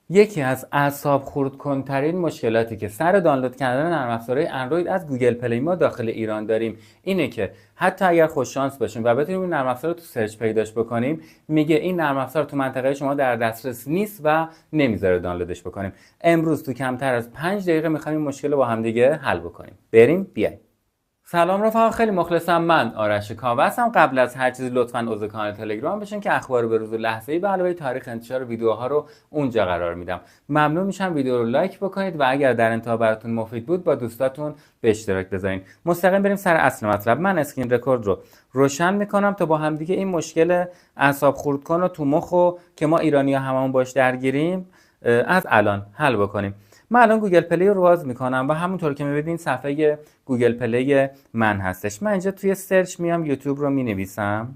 یکی از اعصاب خردکن‌ترین مشکلاتی که سر دانلود کردن نرم افزارهای اندروید از گوگل پلی ما داخل ایران داریم اینه که حتی اگر خوش شانس باشیم و بتونیم این نرم افزار رو تو سرچ پیداش بکنیم، میگه این نرم افزار تو منطقه شما در دسترس نیست و نمیذاره دانلودش بکنیم. امروز تو کمتر از 5 دقیقه میخوایم این مشکل رو با هم دیگه حل بکنیم. بریم بیایم. سلام رفقا، خیلی مخلصم. من آرش کاوه هستم. قبل از هر چیزی لطفاً عضو کانال تلگرام بشین که اخبار به روز و لحظه‌ای به علاوه تاریخ انتشار ویدیوها رو اونجا قرار میدم. ممنون میشم ویدیو رو لایک بکنید و اگر در انتها براتون مفید بود با دوستاتون به اشتراک بذارین. مستقیم بریم سر اصل مطلب. من اسکرین رکورد رو روشن میکنم تا با هم دیگه این مشکل اعصاب خردکن و تو مخو که ما ایرانی‌ها هممون باش درگیریم از الان حل بکنیم. من الان گوگل پلی رو باز میکنم و همونطور که میبینید صفحه گوگل پلی من هستش. من اینجا توی سرچ میام یوتیوب رو مینویسم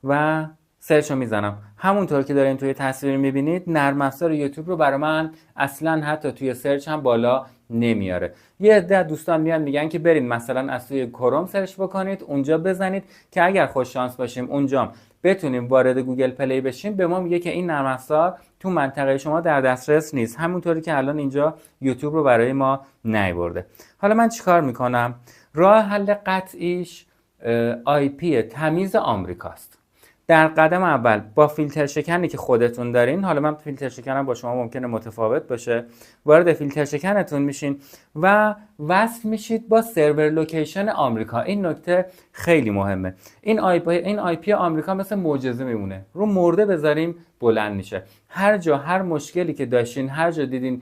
و سرچ رو میزنم. همونطور که دارین توی تصویر میبینید نرم افزار یوتیوب رو برای من اصلا حتی توی سرچ هم بالا نمیاره. یه عده دوستان میان میگن که برید مثلا از توی کروم سرچ بکنید، اونجا بزنید که اگر خوش شانس باشیم اونجا بتونیم وارد گوگل پلی بشیم. به ما میگه که این نرم افزار تو منطقه شما در دسترس نیست، همونطوری که الان اینجا یوتیوب رو برای ما نیاورده. حالا من چیکار میکنم؟ راه حل قطعیش آی پی تمیز آمریکاست. در قدم اول با فیلتر شکنی که خودتون دارین، حالا من فیلتر شکنم با شما ممکنه متفاوت باشه، وارد فیلتر شکنتون میشین و وصل میشید با سرور لوکیشن آمریکا. این نکته خیلی مهمه. این آی پی آمریکا مثل معجزه میمونه. رو مرده بذاریم بلند میشه. هر جا هر مشکلی که داشتین، هر جا دیدین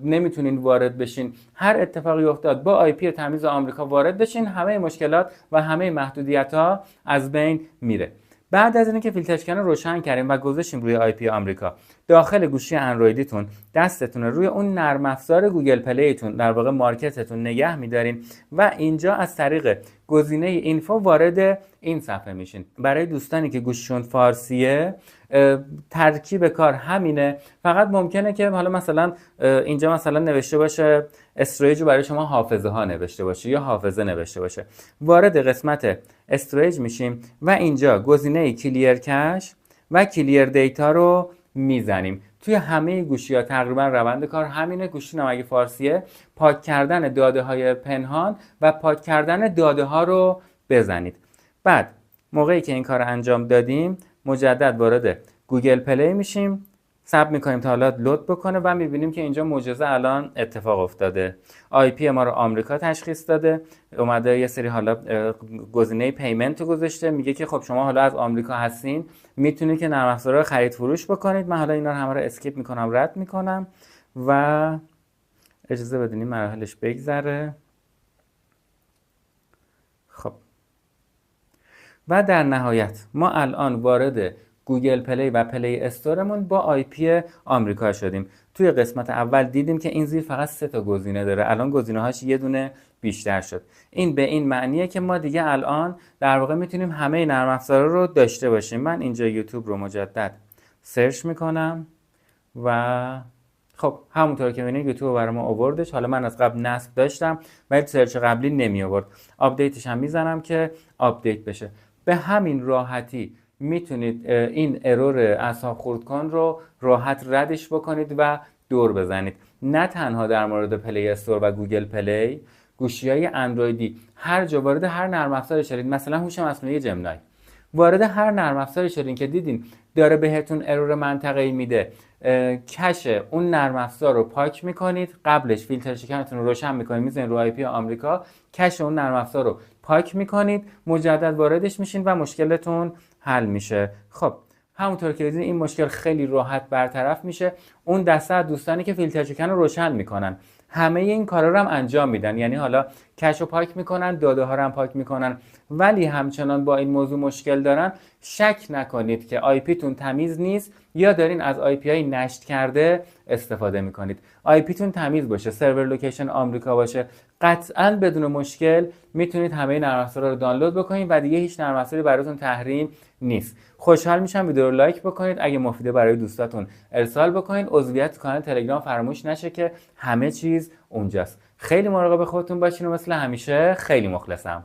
نمیتونین وارد بشین، هر اتفاقی افتاد، با آی پی تمیز آمریکا وارد بشین، همه مشکلات و همه محدودیت‌ها از بین میره. بعد از اینکه فیلتر شکن رو روشن کردیم و گذاشتیم روی آی پی آمریکا، داخل گوشی اندرویدیتون دستتون روی اون نرم افزار گوگل پلیتون، در واقع مارکتتون، نگه می‌دارین و اینجا از طریق گزینه اینفو وارد این صفحه میشین. برای دوستانی که گوششون فارسیه ترکیب کار همینه، فقط ممکنه که حالا مثلا اینجا مثلا نوشته باشه استوریج رو برای شما حافظه ها نوشته باشه یا حافظه نوشته باشه. وارد قسمت استوریج میشیم و اینجا گزینه کلیر کش و کلیر دیتا رو میزنیم. توی همه گوشی ها تقریبا روند کار همینه. گوشی هم اگه فارسیه پاک کردن داده های پنهان و پاک کردن داده ها رو بزنید. بعد موقعی که این کار رو انجام دادیم مجدد وارد گوگل پلی میشیم، صبر میکنیم تا حالا لود بکنه و میبینیم که اینجا معجزه الان اتفاق افتاده. آی پی ما رو آمریکا تشخیص داده، اومده یه سری حالا گزینه پیمنت رو گذاشته، میگه که خب شما حالا از آمریکا هستین، میتونید که نرم افزارها رو خرید فروش بکنید. من حالا اینا رو همه رو اسکیپ میکنم، رد میکنم و اجازه بدین مراحلش بگذره. خب و در نهایت ما الان وارد گوگل پلی و پلی استورمون با آی پی آمریکا شدیم. توی قسمت اول دیدیم که این زیر فقط 3 تا گزینه داره، الان گزینه‌هاش یه دونه بیشتر شد. این به این معنیه که ما دیگه الان در واقع میتونیم همه نرم افزارا رو داشته باشیم. من اینجا یوتیوب رو مجدد سرچ میکنم و خب همونطور که می‌بینید یوتیوب برای ما آوردش. حالا من از قبل نصب داشتم ولی سرچ قبلی نمی آورد. آپدیتش هم میزنم که آپدیت بشه. به همین راحتی میتونید این ارور اعصاب خردکن رو راحت ردش بکنید و دور بزنید. نه تنها در مورد پلی استور و گوگل پلی، گوشی‌های اندرویدی هر جا وارد هر نرم افزاری شدید، مثلا هوش مصنوعی جمنای، وارد هر نرم افزاری شدین که دیدین داره بهتون ارور منطقه‌ای میده، کش اون نرم افزار رو پاک میکنید، قبلش فیلتر شکنتون رو روشن میکنید، میذارین رو آی پی آمریکا، کش اون نرم افزار رو پاک میکنید، مجدد واردش میشین و مشکلتون حل میشه. خب همونطور که دیدین این مشکل خیلی راحت برطرف میشه. اون دسته از دوستانی که فیلتر شکن رو روشن میکنن همه این کارا رو هم انجام میدن، یعنی حالا کش رو پاک میکنن، داده ها رو هم پاک میکنن، ولی همچنان با این موضوع مشکل دارن. شک نکنید که آی پی تون تمیز نیست یا دارین از آی پی های نشت کرده استفاده میکنید. آی پی تون تمیز باشه، سرور لوکیشن آمریکا باشه، قطعاً بدون مشکل میتونید همه نرم افزارها رو دانلود بکنید و دیگه هیچ نرم افزاری براتون تحریم نیست. خوشحال میشم ویدیو رو لایک بکنید، اگه مفیده برای دوستاتون ارسال بکنید. عضویت کانال تلگرام فراموش نشه که همه چیز اونجاست. خیلی مراقب خودتون باشین و مثل همیشه خیلی مخلصم.